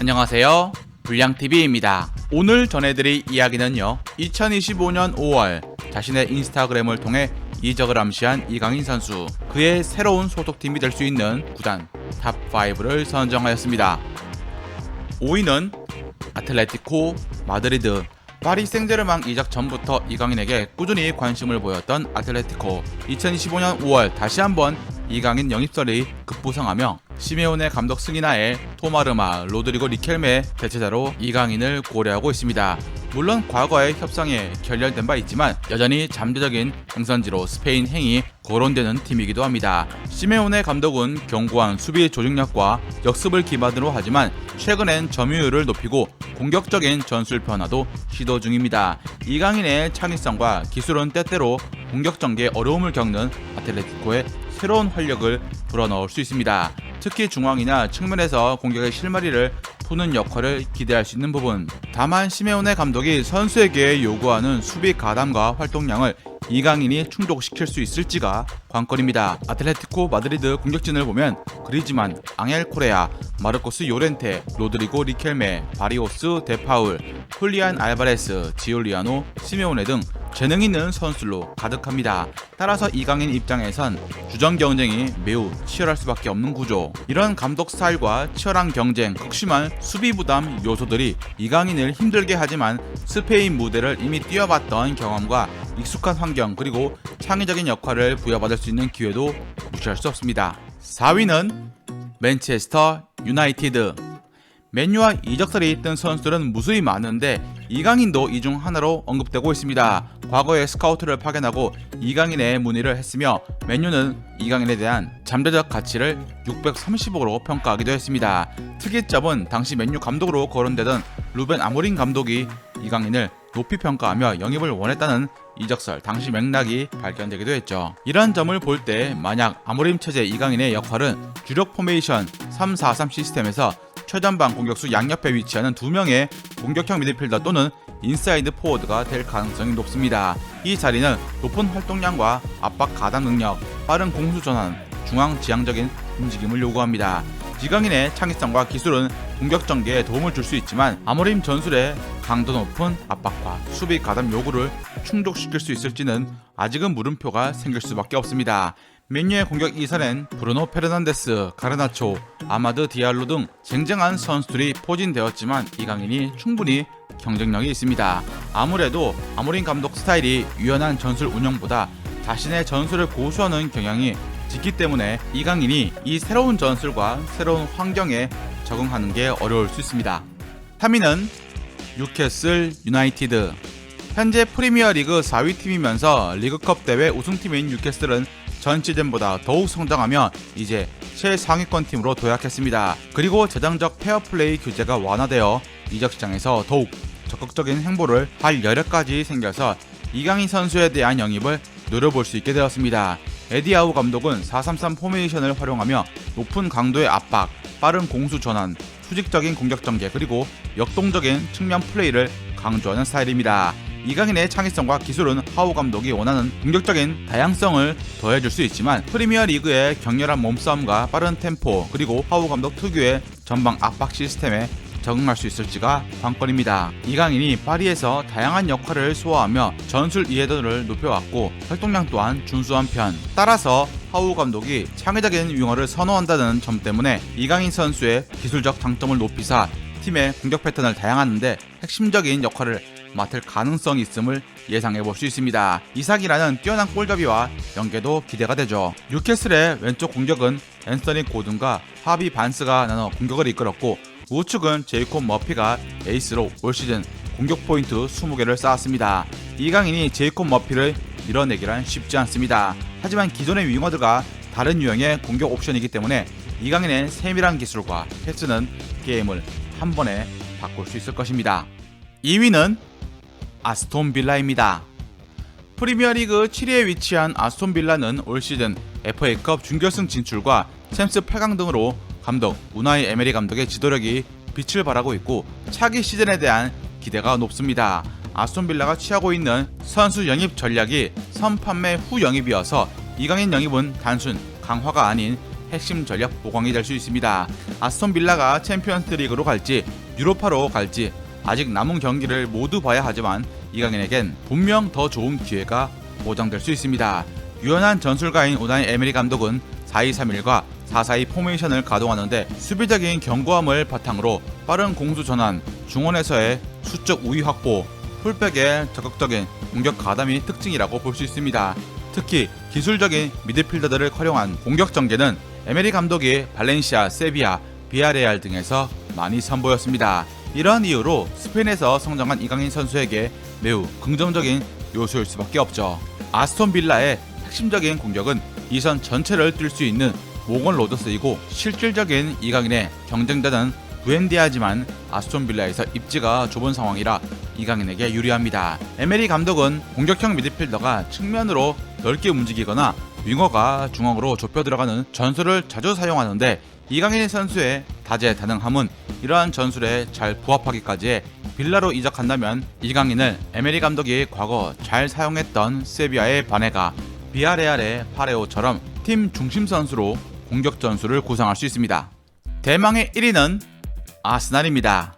안녕하세요, 불량TV입니다. 오늘 전해드릴 이야기는요, 2025년 5월 자신의 인스타그램을 통해 이적을 암시한 이강인 선수, 그의 새로운 소속팀이 될 수 있는 구단 탑5를 선정하였습니다. 5위는 아틀레티코 마드리드. 파리 생제르맹 이적 전부터 이강인에게 꾸준히 관심을 보였던 아틀레티코. 2025년 5월 다시 한번 이강인 영입설이 급부상하며 시메오네 감독 승인하에 토마르마, 로드리고 리켈메 대체자로 이강인을 고려하고 있습니다. 물론 과거의 협상에 결렬된 바 있지만 여전히 잠재적인 행선지로 스페인 행이 거론되는 팀이기도 합니다. 시메오네 감독은 견고한 수비 조직력과 역습을 기반으로 하지만 최근엔 점유율을 높이고 공격적인 전술 변화도 시도 중입니다. 이강인의 창의성과 기술은 때때로 공격 전개에 어려움을 겪는 아틀레티코의 새로운 활력을 불어넣을 수 있습니다. 특히 중앙이나 측면에서 공격의 실마리를 푸는 역할을 기대할 수 있는 부분. 다만 시메오네 감독이 선수에게 요구하는 수비 가담과 활동량을 이강인이 충족시킬 수 있을지가 관건입니다. 아틀레티코 마드리드 공격진을 보면 그리즈만, 앙헬 코레아, 마르코스 요렌테, 로드리고 리켈메, 바리오스 데파울, 훌리안 알바레스, 지올리아노, 시메오네 등 재능 있는 선수로 가득합니다. 따라서 이강인 입장에선 주전 경쟁이 매우 치열할 수밖에 없는 구조. 이런 감독 스타일과 치열한 경쟁, 극심한 수비 부담 요소들이 이강인을 힘들게 하지만 스페인 무대를 이미 뛰어봤던 경험과 익숙한 환경, 그리고 창의적인 역할을 부여받을 수 있는 기회도 무시할 수 없습니다. 4위는 맨체스터 유나이티드. 맨유와 이적설이 뜬 선수들은 무수히 많은데 이강인도 이 중 하나로 언급되고 있습니다. 과거에 스카우트를 파견하고 이강인의 문의를 했으며 맨유는 이강인에 대한 잠재적 가치를 630억으로 평가하기도 했습니다. 특이점은 당시 맨유 감독으로 거론되던 루벤 아모린 감독이 이강인을 높이 평가하며 영입을 원했다는 이적설, 당시 맥락이 발견되기도 했죠. 이런 점을 볼 때 만약 아모림 체제 이강인의 역할은 주력 포메이션 3-4-3 시스템에서 최전방 공격수 양옆에 위치하는 2명의 공격형 미드필더 또는 인사이드 포워드가 될 가능성이 높습니다. 이 자리는 높은 활동량과 압박 가담 능력, 빠른 공수 전환, 중앙 지향적인 움직임을 요구합니다. 이강인의 창의성과 기술은 공격 전개에 도움을 줄 수 있지만 아모림 전술의 강도 높은 압박과 수비 가담 요구를 충족시킬 수 있을지는 아직은 물음표가 생길 수밖에 없습니다. 맨유의 공격 2선엔 브루노 페르난데스, 가르나초, 아마드 디알로 등 쟁쟁한 선수들이 포진되었지만 이강인이 충분히 경쟁력이 있습니다. 아무래도 아모린 감독 스타일이 유연한 전술 운영보다 자신의 전술을 고수하는 경향이 짙기 때문에 이강인이 이 새로운 전술과 새로운 환경에 적응하는 게 어려울 수 있습니다. 3위는 뉴캐슬 유나이티드. 현재 프리미어리그 4위 팀이면서 리그컵 대회 우승팀인 뉴캐슬은 전 시즌보다 더욱 성장하며 이제 최상위권 팀으로 도약했습니다. 그리고 재정적 페어플레이 규제가 완화되어 이적 시장에서 더욱 적극적인 행보를 할 여력까지 생겨서 이강인 선수에 대한 영입을 노려볼 수 있게 되었습니다. 에디아우 감독은 4-3-3 포메이션을 활용하며 높은 강도의 압박, 빠른 공수 전환, 수직적인 공격 전개, 그리고 역동적인 측면 플레이를 강조하는 스타일입니다. 이강인의 창의성과 기술은 하우 감독이 원하는 공격적인 다양성을 더해줄 수 있지만 프리미어 리그의 격렬한 몸싸움과 빠른 템포, 그리고 하우 감독 특유의 전방 압박 시스템에 적응할 수 있을지가 관건입니다. 이강인이 파리에서 다양한 역할을 소화하며 전술 이해도를 높여왔고 활동량 또한 준수한 편. 따라서 하우 감독이 창의적인 윙어를 선호한다는 점 때문에 이강인 선수의 기술적 장점을 높이사 팀의 공격 패턴을 다양하는데 핵심적인 역할을 맡을 가능성이 있음을 예상해볼 수 있습니다. 이삭이라는 뛰어난 골잡이와 연계도 기대가 되죠. 뉴캐슬의 왼쪽 공격은 앤서니 고든과 하비 반스가 나눠 공격을 이끌었고 우측은 제이콥 머피가 에이스로 올 시즌 공격 포인트 20개를 쌓았습니다. 이강인이 제이콥 머피를 밀어내기란 쉽지 않습니다. 하지만 기존의 윙어들과 다른 유형의 공격 옵션이기 때문에 이강인의 세밀한 기술과 패스는 게임을 한 번에 바꿀 수 있을 것입니다. 2위는 아스톤 빌라입니다. 프리미어리그 7위에 위치한 아스톤 빌라는 올 시즌 FA컵 준결승 진출과 챔스 8강 등으로 감독 우나이 에메리 감독의 지도력이 빛을 발하고 있고 차기 시즌에 대한 기대가 높습니다. 아스톤 빌라가 취하고 있는 선수 영입 전략이 선판매 후 영입이어서 이강인 영입은 단순 강화가 아닌 핵심 전력 보강이 될 수 있습니다. 아스톤 빌라가 챔피언스 리그로 갈지 유로파로 갈지 아직 남은 경기를 모두 봐야 하지만 이강인에겐 분명 더 좋은 기회가 보장될 수 있습니다. 유연한 전술가인 우나이 에메리 감독은 4-2-3-1과 4-4-2 포메이션을 가동하는데 수비적인 견고함을 바탕으로 빠른 공수 전환, 중원에서의 수적 우위 확보, 풀백의 적극적인 공격 가담이 특징이라고 볼 수 있습니다. 특히 기술적인 미드필더들을 활용한 공격 전개는 에메리 감독이 발렌시아, 세비야, 비아레알 등에서 많이 선보였습니다. 이러한 이유로 스페인에서 성장한 이강인 선수에게 매우 긍정적인 요소일 수밖에 없죠. 아스톤 빌라의 핵심적인 공격은 이선 전체를 뛸 수 있는 모건 로저스이고 실질적인 이강인의 경쟁자는 부엔디아지만 아스톤 빌라에서 입지가 좁은 상황이라 이강인에게 유리합니다. 에메리 감독은 공격형 미드필더가 측면으로 넓게 움직이거나 윙어가 중앙으로 좁혀 들어가는 전술을 자주 사용하는데 이강인 선수의 다재다능함은 이러한 전술에 잘 부합하기까지 해 빌라로 이적한다면 이강인을 에메리 감독이 과거 잘 사용했던 세비야의 바네가, 비아레알의 파레오처럼 팀 중심 선수로 공격 전술을 구상할 수 있습니다. 대망의 1위는 아스날입니다.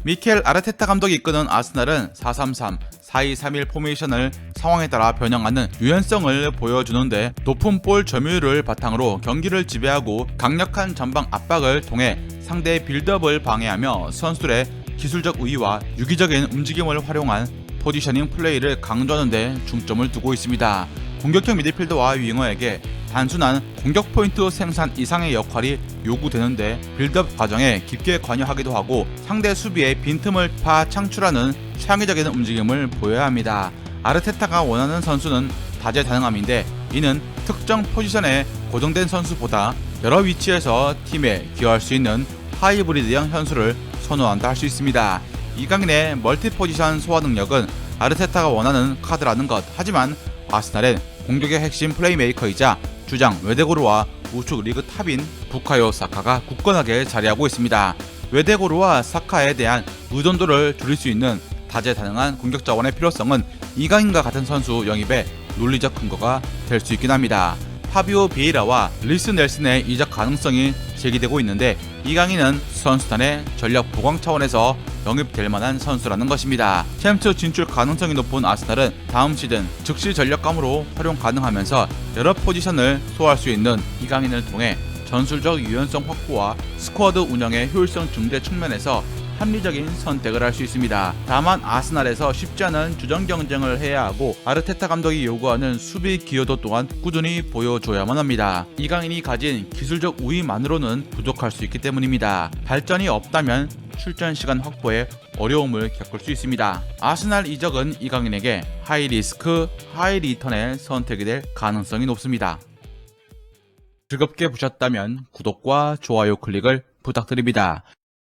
미켈 아르테타 감독이 이끄는 아스날은 4-3-3, 4-2-3-1 포메이션을 상황에 따라 변형하는 유연성을 보여주는데 높은 볼 점유율을 바탕으로 경기를 지배하고 강력한 전방 압박을 통해 상대의 빌드업을 방해하며 선수들의 기술적 우위와 유기적인 움직임을 활용한 포지셔닝 플레이를 강조하는 데 중점을 두고 있습니다. 공격형 미드필더와 윙어에게 단순한 공격 포인트 생산 이상의 역할이 요구되는데 빌드업 과정에 깊게 관여하기도 하고 상대 수비의 빈틈을 창출하는 창의적인 움직임을 보여야 합니다. 아르테타가 원하는 선수는 다재다능함인데 이는 특정 포지션에 고정된 선수보다 여러 위치에서 팀에 기여할 수 있는 하이브리드형 선수를 선호한다 할 수 있습니다. 이강인의 멀티 포지션 소화 능력은 아르테타가 원하는 카드라는 것. 하지만 아스날은 공격의 핵심 플레이메이커이자 주장 웨데고르와 우측 리그 탑인 부카요 사카가 굳건하게 자리하고 있습니다. 웨데고르와 사카에 대한 의존도를 줄일 수 있는 다재다능한 공격 자원의 필요성은 이강인과 같은 선수 영입의 논리적 근거가 될 수 있긴 합니다. 파비오 비에이라와 리스 넬슨의 이적 가능성이 제기되고 있는데 이강인은 선수단의 전력 보강 차원에서 영입될 만한 선수라는 것입니다. 챔스 진출 가능성이 높은 아스날은 다음 시즌 즉시 전력감으로 활용 가능하면서 여러 포지션을 소화할 수 있는 이강인을 통해 전술적 유연성 확보와 스쿼드 운영의 효율성 증대 측면에서 합리적인 선택을 할 수 있습니다. 다만 아스날에서 쉽지 않은 주전 경쟁을 해야 하고 아르테타 감독이 요구하는 수비 기여도 또한 꾸준히 보여줘야만 합니다. 이강인이 가진 기술적 우위만으로는 부족할 수 있기 때문입니다. 발전이 없다면 출전 시간 확보에 어려움을 겪을 수 있습니다. 아스날 이적은 이강인에게 하이 리스크, 하이 리턴의 선택이 될 가능성이 높습니다. 즐겁게 보셨다면 구독과 좋아요 클릭을 부탁드립니다.